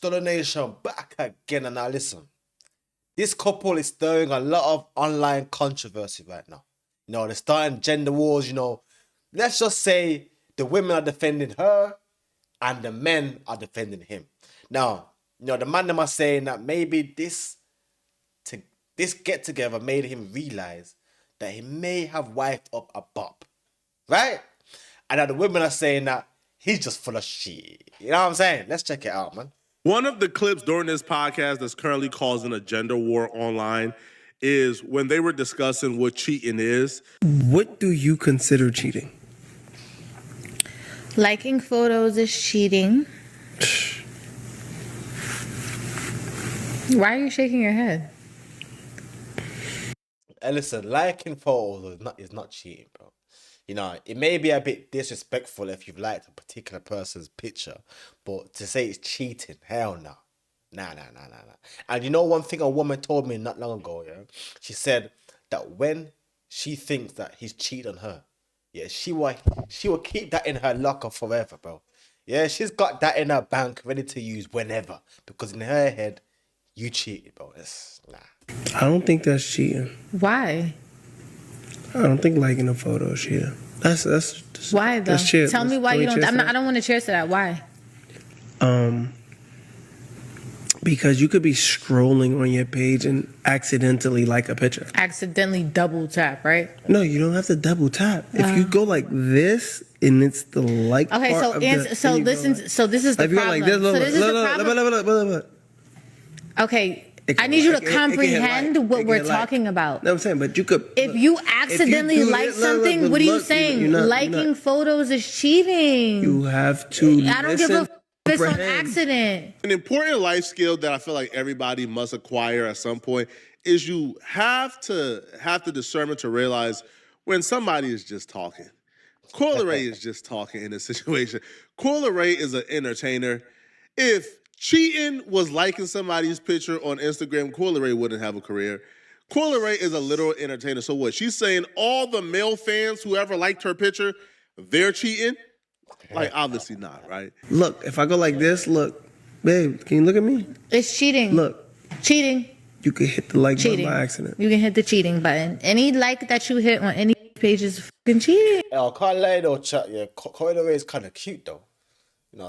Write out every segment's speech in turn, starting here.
Stolen Nation back again, and now listen. This couple is stirring a lot of online controversy right now. They're starting gender wars. Let's just say the women are defending her, and the men are defending him. Now, the man them are saying that maybe this get together made him realize that he may have wifed up a bop, right? And now the women are saying that he's just full of shit. You know what I'm saying? Let's check it out, man. One of the clips during this podcast that's currently causing a gender war online is when they were discussing what cheating is. What do you consider cheating? Liking photos is cheating. Why are you shaking your head? And listen, liking photos is not cheating, bro. It may be a bit disrespectful if you've liked a particular person's picture, but to say it's cheating, hell no. Nah. And one thing a woman told me not long ago, yeah? She said that when she thinks that he's cheated on her, yeah, she will keep that in her locker forever, bro. Yeah, she's got that in her bank ready to use whenever, because in her head, you cheated, bro. Nah. I don't think that's cheating. Why? I don't think liking a photo is cheating. That's why though? That's Tell me why you don't. I don't want to cheers to that. Why? Because you could be scrolling on your page and accidentally like a picture. Accidentally double tap, right? No, you don't have to double tap. If you go like this and it's the like okay, part so of so listen. Like, so this is the problem. Like this, so this is the problem. Look. Okay. I need you to comprehend what we're talking about. No, I'm saying, but you could. If you accidentally like something, what are you saying? Liking photos is cheating. You have to. I don't give a it's on accident. An important life skill that I feel like everybody must acquire at some point is you have to have the discernment to realize when somebody is just talking. Leray is just talking in this situation. Leray is an entertainer. If cheating was liking somebody's picture on Instagram, Leray wouldn't have a career. Leray is a literal entertainer. So what? She's saying all the male fans who ever liked her picture, they're cheating? Like, obviously not, right? Look, if I go like this, look, babe, can you look at me? It's cheating. Look. Cheating. You can hit the like button by accident. You can hit the cheating button. Any like that you hit on any page is fucking cheating. I can't lie though, chat. Yeah, Leray is kind of cute though.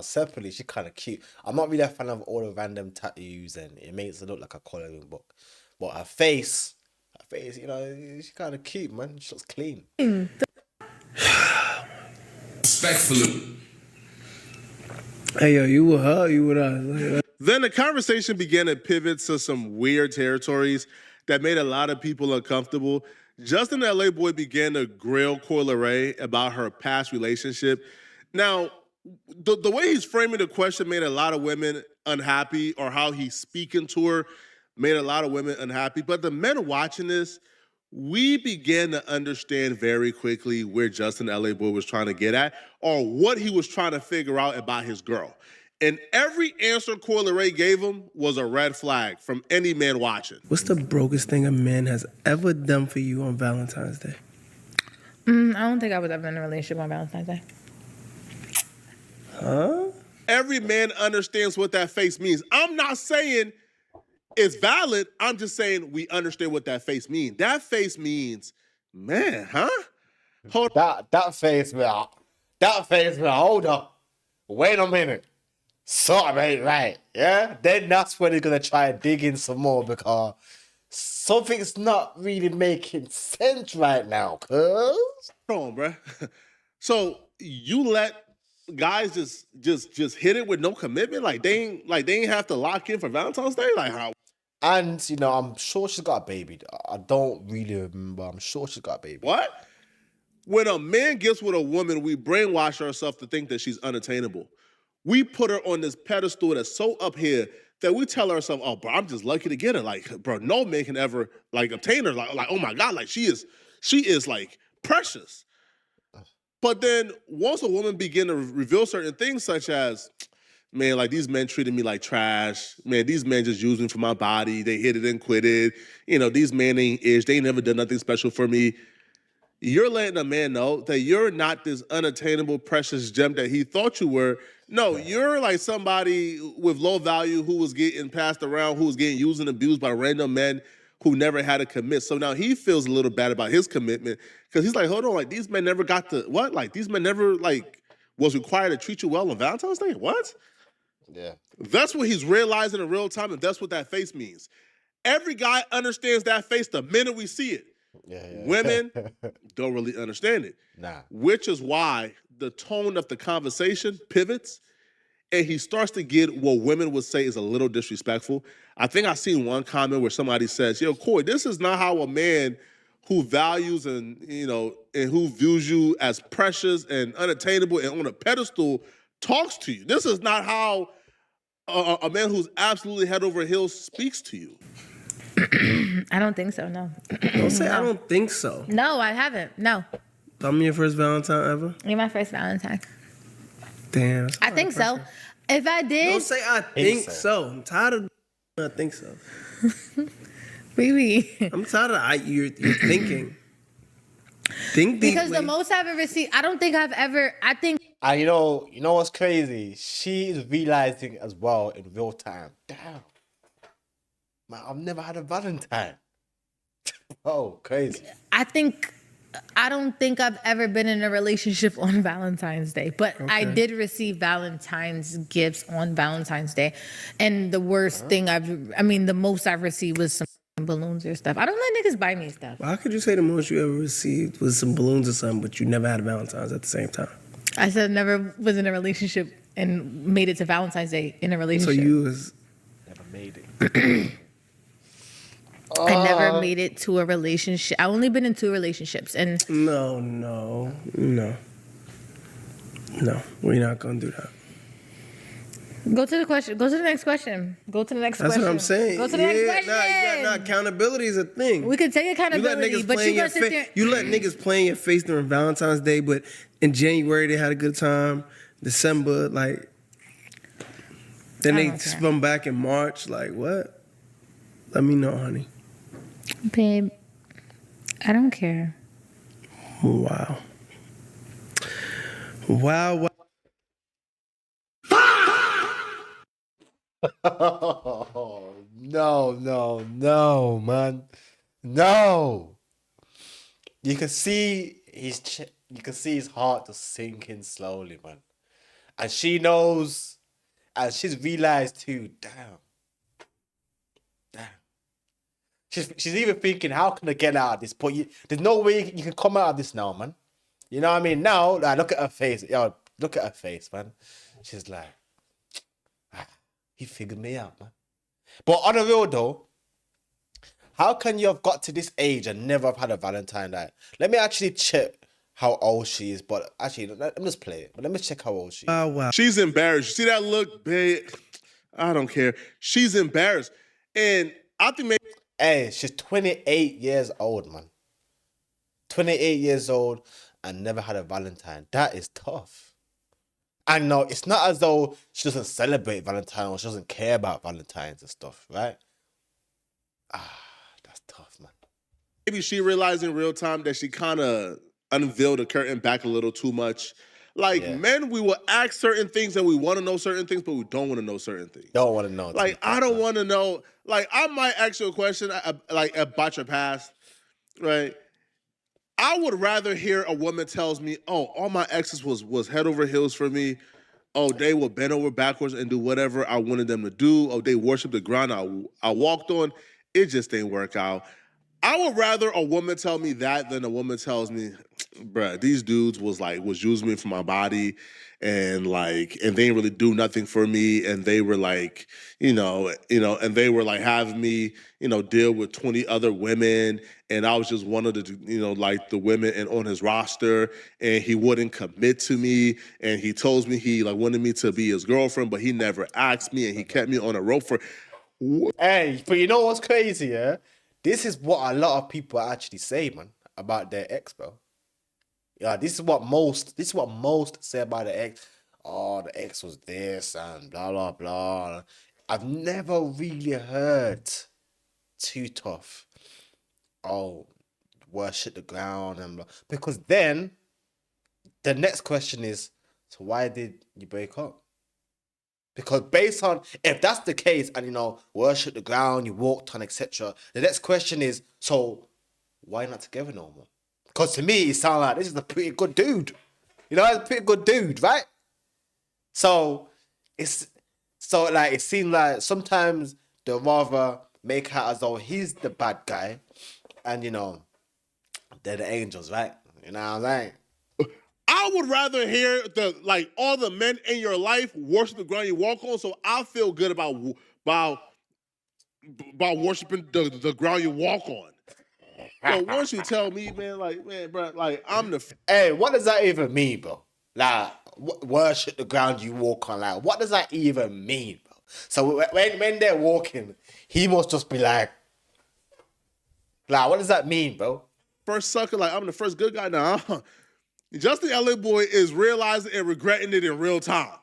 Separately, she's kind of cute. I'm not really a fan of all the random tattoos, and it makes it look like a coloring book. But her face, she's kind of cute, man. She looks clean. Respectfully. Hey, yo, you with her, you with us. Then the conversation began to pivot to some weird territories that made a lot of people uncomfortable. Justin the LA Boy began to grill Leray about her past relationship. Now, the way he's framing the question made a lot of women unhappy, or how he's speaking to her made a lot of women unhappy. But the men watching this, we began to understand very quickly where Justin LA Boy was trying to get at, or what he was trying to figure out about his girl. And every answer Leray gave him was a red flag from any man watching. What's the brokest thing a man has ever done for you on Valentine's Day? I don't think I was ever in a relationship on Valentine's Day. Huh? Every man understands what that face means. I'm not saying it's valid. I'm just saying we understand what that face means. That face means, man, huh? That face, man. Hold up. Wait a minute. Something ain't right. Yeah? Then that's when he's going to try and dig in some more, because something's not really making sense right now, cuz. Hold on, bro. So you let guys just hit it with no commitment? Like they ain't have to lock in for Valentine's Day? Like how? And, I'm sure she's got a baby. I don't really remember. I'm sure she's got a baby. What? When a man gets with a woman, we brainwash ourselves to think that she's unattainable. We put her on this pedestal that's so up here that we tell ourselves, oh, bro, I'm just lucky to get her. Like, bro, no man can ever, obtain her. Like, oh, my God, she is, like, precious. But then once a woman begin to reveal certain things such as, man, these men treated me like trash. Man, these men just use me for my body. They hit it and quit it. These men ain't ish. They ain't never done nothing special for me. You're letting a man know that you're not this unattainable, precious gem that he thought you were, No, you're like somebody with low value who was getting passed around, who was getting used and abused by random men who never had to commit. So now he feels a little bad about his commitment because he's like, hold on, like these men never got to what? Like these men never like was required to treat you well on Valentine's Day? What? Yeah. That's what he's realizing in real time, and that's what that face means. Every guy understands that face the minute we see it. Yeah. Women don't really understand it. Nah. Which is why the tone of the conversation pivots and he starts to get what women would say is a little disrespectful. I think I seen one comment where somebody says, yo, Corey, this is not how a man who values and who views you as precious and unattainable and on a pedestal talks to you. This is not how a man who's absolutely head over heels speaks to you. I don't think so, no. Don't say I don't think so. No, I haven't. No. I'm your first Valentine ever? You're my first Valentine. Damn. I think so. If I did... Don't say I think so. I'm tired of I think so. Really? I'm tired of you're thinking. Think deeply. Because the most I've ever seen, I don't think I've ever... I think... And you know what's crazy? She's realizing as well in real time. Damn. Man, I've never had a Valentine. Oh, crazy. I don't think I've ever been in a relationship on Valentine's Day, but I did receive Valentine's gifts on Valentine's Day. And the worst thing the most I've received was some balloons or stuff. I don't let niggas buy me stuff. How could you say the most you ever received was some balloons or something, but you never had a Valentine's at the same time? I said I never was in a relationship and made it to Valentine's Day in a relationship. So you was... Never made it. I never made it to a relationship. I've only been in 2 relationships, and No, we're not gonna do that. go to the question. Go to the next question. Go to the next That's question. what I'm saying. Go to the next question. Accountability is a thing. We can take accountability, but you gotta sit there. You let niggas play in your face during Valentine's Day, but in January they had a good time. December, like, then they spun back in March. Like, what? Let me know, honey. Babe, I don't care. Wow. Oh, no, man. No. You can see his heart just sinking slowly, man. And she knows, and she's realized too, damn. She's even thinking, how can I get out of this? But there's no way you can come out of this now, man. You know what I mean? Now, like, look at her face. Yo, look at her face, man. She's like, he figured me out, man. But on the real though, how can you have got to this age and never have had a Valentine night? Let me actually check how old she is. But actually, let me just play it. But let me check how old she is. Oh, wow. She's embarrassed. You see that look, babe? I don't care. She's embarrassed. And I think maybe... Hey, she's 28 years old, man. 28 years old and never had a Valentine. That is tough. And no, it's not as though she doesn't celebrate Valentine or she doesn't care about Valentines and stuff, right? That's tough, man. Maybe she realized in real time that she kind of unveiled the curtain back a little too much. Like, men, we will ask certain things and we want to know certain things, but we don't want to know certain things. Don't want to know. Like, I don't want to know. Like, I might ask you a question, like, about your past, right? I would rather hear a woman tells me, oh, all my exes was head over heels for me. Oh, they would bend over backwards and do whatever I wanted them to do. Oh, they worship the ground I walked on. It just didn't work out. I would rather a woman tell me that than a woman tells me, bruh, these dudes was using me for my body and they didn't really do nothing for me. And they were like, and they were like having me, deal with 20 other women. And I was just one of the, the women and on his roster, and he wouldn't commit to me. And he told me he wanted me to be his girlfriend, but he never asked me and he kept me on a rope for. Hey, but you know what's crazy, yeah? This is what a lot of people actually say, man, about their ex, bro. Yeah, this is what most say about the ex. Oh, the ex was this and blah, blah, blah. I've never really heard too tough. Oh, worship the ground and blah. Because then the next question is, so why did you break up? Because based on, if that's the case, and worship the ground you walked on, etc., the next question is, so why not together no more? Because to me, it sounds like this is a pretty good dude. He's a pretty good dude, right? So it seems like sometimes they'll rather make out as though he's the bad guy, and they're the angels, right? You know what I'm saying? I would rather hear all the men in your life worship the ground you walk on, so I feel good about worshiping the ground you walk on. So once you tell me, man, bro, I'm the. Hey, what does that even mean, bro? Like, worship the ground you walk on. Like, what does that even mean, bro? So when they're walking, he must just be like, what does that mean, bro? First sucker, I'm the first good guy now. Justin LA Boy is realizing and regretting it in real time.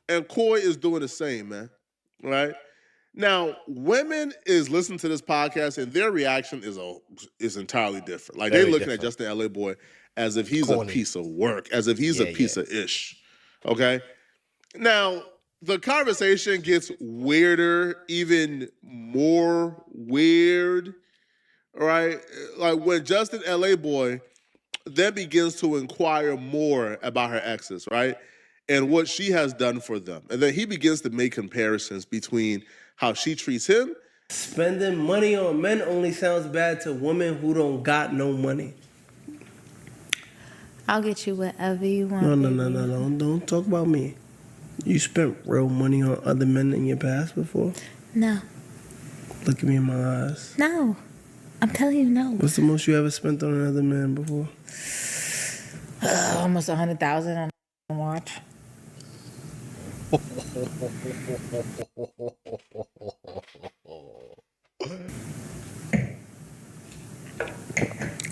And Coy is doing the same, man. Right? Now, women is listening to this podcast and their reaction is entirely different. They're looking at Justin LA Boy as if he's a piece of work, as if he's a piece of ish. Okay? Now, the conversation gets weirder, even more weird, right? When Justin LA Boy then begins to inquire more about her exes, right? And what she has done for them. And then he begins to make comparisons between how she treats him. Spending money on men only sounds bad to women who don't got no money. I'll get you whatever you want. No. Don't talk about me. You spent real money on other men in your past before? No. Look at me in my eyes. No. I'm telling you no. What's the most you ever spent on another man before? Almost 100,000 on a watch.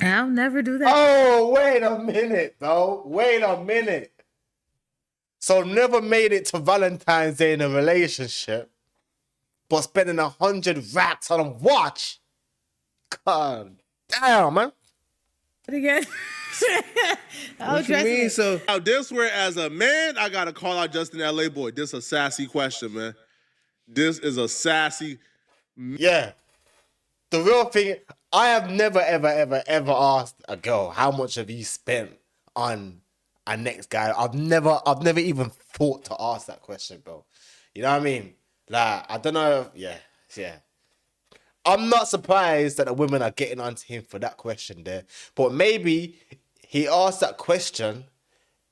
I'll never do that. Oh, wait a minute, though. Wait a minute. So never made it to Valentine's Day in a relationship, but spending 100 racks on a watch. God damn, man. Again. What you mean? So Now, this where as a man, I gotta call out Justin LA Boy. This is a sassy question, man. This is a sassy. Yeah. The real thing, I have never, ever asked a girl how much have you spent on a next guy. I've never even thought to ask that question, bro. You know what I mean? I don't know. Yeah. I'm not surprised that the women are getting onto him for that question there. But maybe he asked that question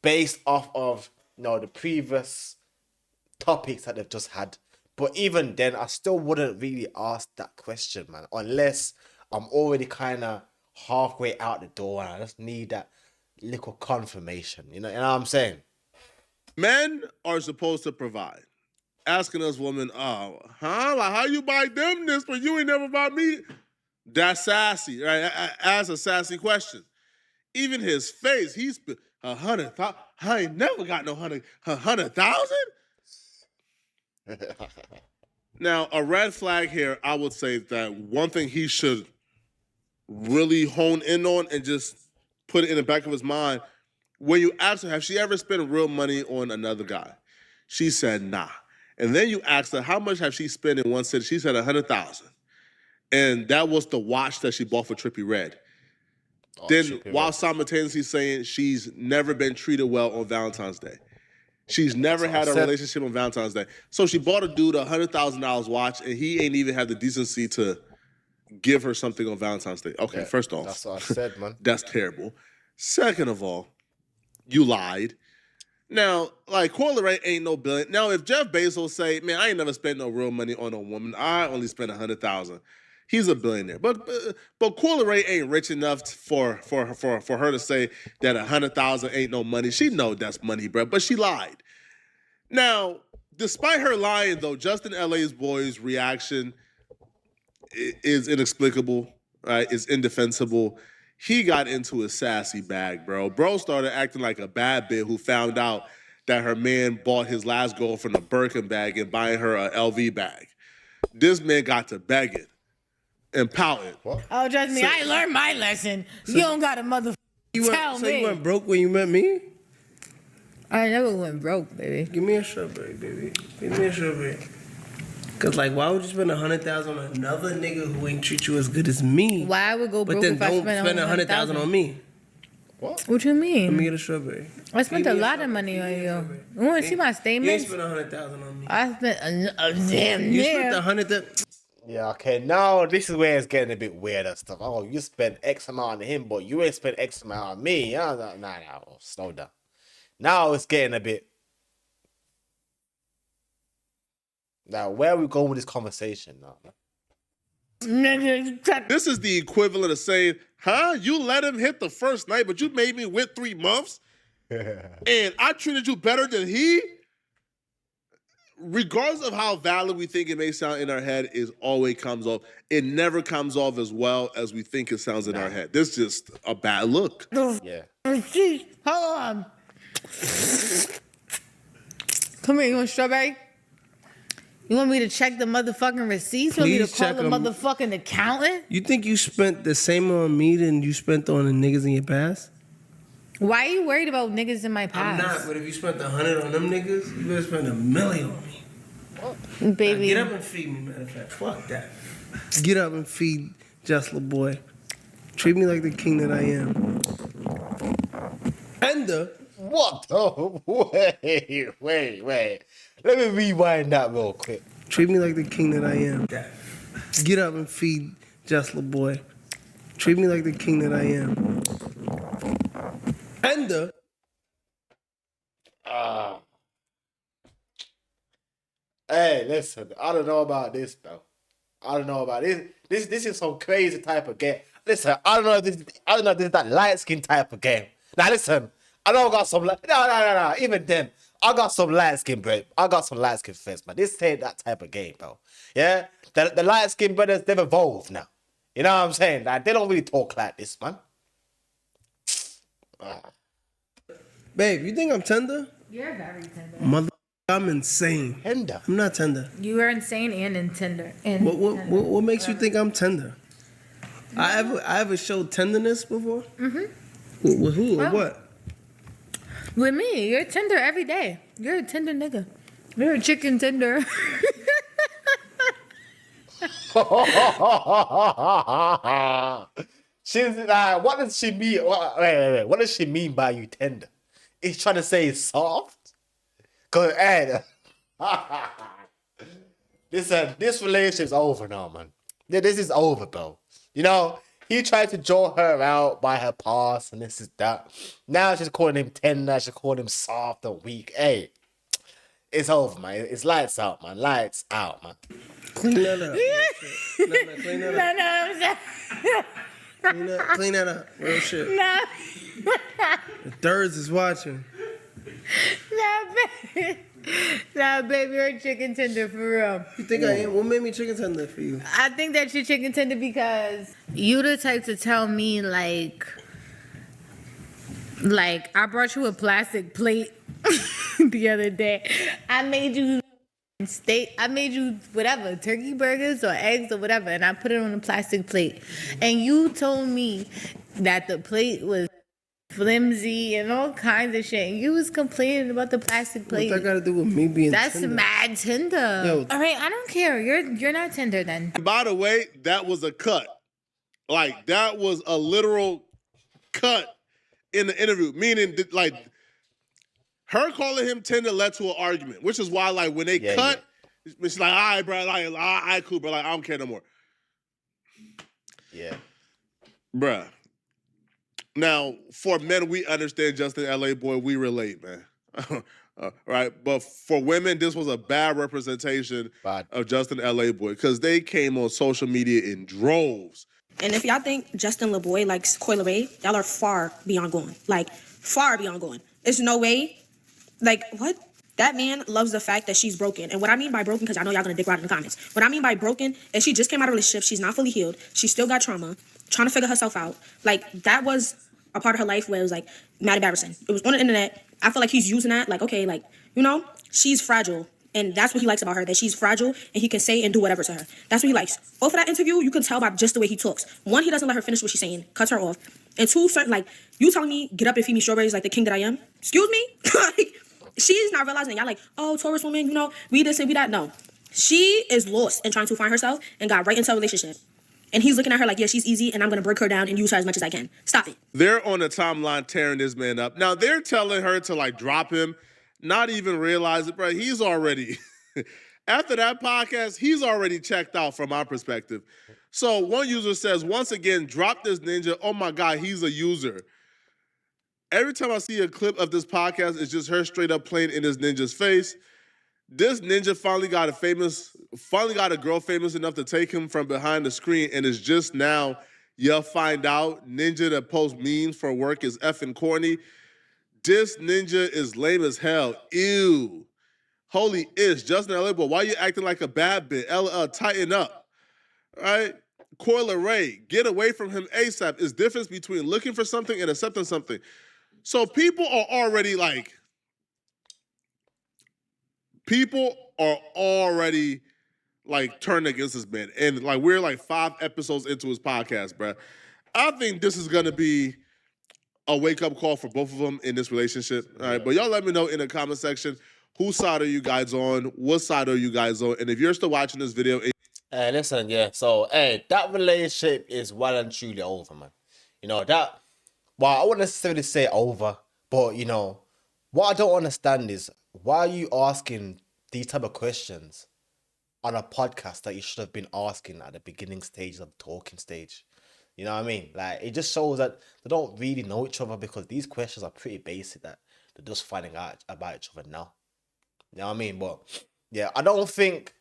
based off of, the previous topics that they've just had. But even then, I still wouldn't really ask that question, man. Unless I'm already kind of halfway out the door and I just need that little confirmation. You know what I'm saying? Men are supposed to provide. Asking us women, how you buy them this, but you ain't never bought me? That's sassy, right? Ask a sassy question. Even his face, he's 100,000. I ain't never got no 100,000. Now, a red flag here, I would say that one thing he should really hone in on and just put it in the back of his mind, when you ask her, have she ever spent real money on another guy? She said, nah. And then you asked her, how much have she spent in one city? She said 100,000. And that was the watch that she bought for Trippie Redd. While simultaneously saying she's never been treated well on Valentine's Day. She's never had a relationship on Valentine's Day. So she bought a dude a $100,000 watch, and he ain't even had the decency to give her something on Valentine's Day. Okay, first off. That's what I said, man. That's terrible. Second of all, you lied. Now, Coy Leray ain't no billion. Now, if Jeff Bezos say, man, I ain't never spent no real money on a woman. I only spent 100,000. He's a billionaire. But Coy Leray ain't rich enough for her to say that 100,000 ain't no money. She know that's money, bro. But she lied. Now, despite her lying, though, Justin LA Boy's reaction is inexplicable, right? It's indefensible. He got into his sassy bag, bro. Bro started acting like a bad bitch who found out that her man bought his last girlfriend a Birkin bag and buying her a LV bag. This man got to begging and pouting. What? Oh, trust me, I learned my lesson. You don't got to tell me. So you went broke when you met me? I never went broke, baby. Give me a strawberry, baby. Give me a strawberry. Cause like, why would you spend 100,000 on another nigga who ain't treat you as good as me? Why I would go But broke then if I don't spent spend 100,000 on me. What you Let me mean? get a strawberry. I spent Give a me lot of strawberry. money Give on me a you. strawberry. You want to see my You ain't statements? spent 100,000 on me. I spent a damn You spent near. 100,000. Yeah, okay. Now this is where it's getting a bit weird and stuff. Oh, you spent X amount on him, but you ain't spent X amount on me. Nah, slow down. Now it's getting a bit. Now, where are we going with this conversation now? Nigga, This is the equivalent of saying, huh? You let him hit the first night, but you made me wait 3 months? And I treated you better than he? Regardless of how valid we think it may sound in our head, it always comes off. It never comes off as well as we think it sounds in our head. This is just a bad look. Yeah. Hold on. Come here, you want strawberry? You want me to check the motherfucking receipts? You want me to Please call check the 'em. motherfucking accountant? You think you spent the same on me than you spent on the niggas in your past? Why are you worried about niggas in my I'm not, past? but if you spent 100 on them niggas, you better spend $1 million on me. Now, Baby. get up and feed me, matter of fact. Fuck that. Get up and feed Just La Boy. Treat me like the king that I am. And What? Oh, wait. Let me rewind that real quick. treat me like the king that I am. Get up and feed Just La Boy. Treat me like the king that I am. And Hey, listen. I don't know about this, bro. I don't know about this. This is some crazy type of game. Listen, I don't know if this is that light skin type of game. Now listen, I know I got some no. Even then, I got some light skin, bro. I got some light skin friends, but this ain't that type of game, bro. Yeah? The light skin brothers, they've evolved now. You know what I'm saying? Like, they don't really talk like this, man. babe, you think I'm tender? You're very tender. Mother, I'm insane. Tender. I'm not tender. You are insane and in tender. What makes you think I'm tender? I ever showed tenderness before? Mm-hmm. With who or Oh. what? With me, you're tender every day. You're a tender nigga. You're a chicken tender. She's like, what does she mean? Wait. What does she mean by you tender? Is she trying to say soft? Cause this relationship's over now, man. This is over, bro. You know, he tried to draw her out by her past and this is that. Now she's calling him tender, she's calling him soft and weak. Hey, it's over, man. It's lights out, man. Lights out, man. Clean that up. No, clean that up. I'm sorry. Clean that up. Real shit. No. The thirds is watching. Nah, baby, you're a chicken tender for real. You think I am? What made me chicken tender for you? I think that you're chicken tender because you the type to tell me like I brought you a plastic plate the other day. I made you steak. I made you whatever, turkey burgers or eggs or whatever, and I put it on a plastic plate. And you told me that the plate was flimsy and all kinds of shit. You was complaining about the plastic plate. What that got to do with me being That's tender? mad tender. Yo. All right, I don't care. You're not tender then. By the way, that was a cut. Like, that was a literal cut in the interview. Meaning, like, her calling him tender led to an argument, which is why, like, when they cut, she's like, all right, bro, like, all right, cool, bro, like, I don't care no more. Yeah. Bruh. Now, for men, we understand Justin LA Boy, we relate, man. Right? But for women, this was a bad representation of Justin LA Boy because they came on social media in droves. And if y'all think Justin LaBoy likes Coi Leray, y'all are far beyond going. Like, far beyond going. There's no way. Like, what? That man loves the fact that she's broken. And what I mean by broken, because I know y'all gonna dick ride in the comments. What I mean by broken is she just came out of a relationship. She's not fully healed. She still got trauma, trying to figure herself out. Like, that was a part of her life where it was, like, mad embarrassing. It was on the internet. I feel like he's using that. Like, okay, like, you know, she's fragile. And that's what he likes about her, that she's fragile and he can say and do whatever to her. That's what he likes. Both of that interview, you can tell by just the way he talks. One, he doesn't let her finish what she's saying, cuts her off. And two, certain, like, you telling me, get up and feed me strawberries like the king that I am? Excuse me? Like, She's not realizing that y'all like, oh, Taurus woman, you know, we this and we that. No. She is lost and trying to find herself and got right into a relationship. And he's looking at her like, yeah, she's easy and I'm going to break her down and use her as much as I can. Stop it. They're on the timeline tearing this man up. Now, they're telling her to, like, drop him, not even realize it, bro. He's already, after that podcast, he's already checked out from my perspective. So one user says, once again, drop this ninja. Oh, my God, he's a user. Every time I see a clip of this podcast, it's just her straight up playing in this ninja's face. This ninja finally got a girl famous enough to take him from behind the screen, and it's just now you'll find out ninja that posts memes for work is effing corny. This ninja is lame as hell. Ew. Holy ish. Justin LA, boy, why you acting like a bad bitch? Tighten up. All right? Leray, get away from him ASAP. It's difference between looking for something and accepting something. So people are already turned against this man. And like we're like 5 episodes into his podcast, bro. I think this is gonna be a wake-up call for both of them in this relationship. All right. But y'all let me know in the comment section whose side are you guys on? What side are you guys on? And if you're still watching this video, Hey, listen, yeah. So, hey, that relationship is well and truly over, man. You know, that, well, I wouldn't necessarily say over, but, you know, what I don't understand is why are you asking these type of questions on a podcast that you should have been asking at the beginning stage of the talking stage? You know what I mean? Like, it just shows that they don't really know each other because these questions are pretty basic that they're just finding out about each other now. You know what I mean? But, yeah, I don't think...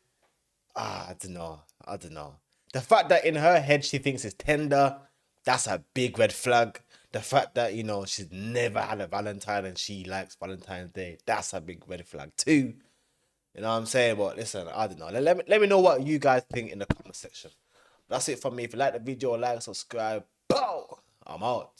I don't know. The fact that in her head she thinks it's tender, that's a big red flag. The fact that, you know, she's never had a Valentine and she likes Valentine's Day, that's a big red flag too. You know what I'm saying? But listen, I don't know. Let me know what you guys think in the comment section. That's it from me. If you like the video, like, subscribe. Bow! I'm out.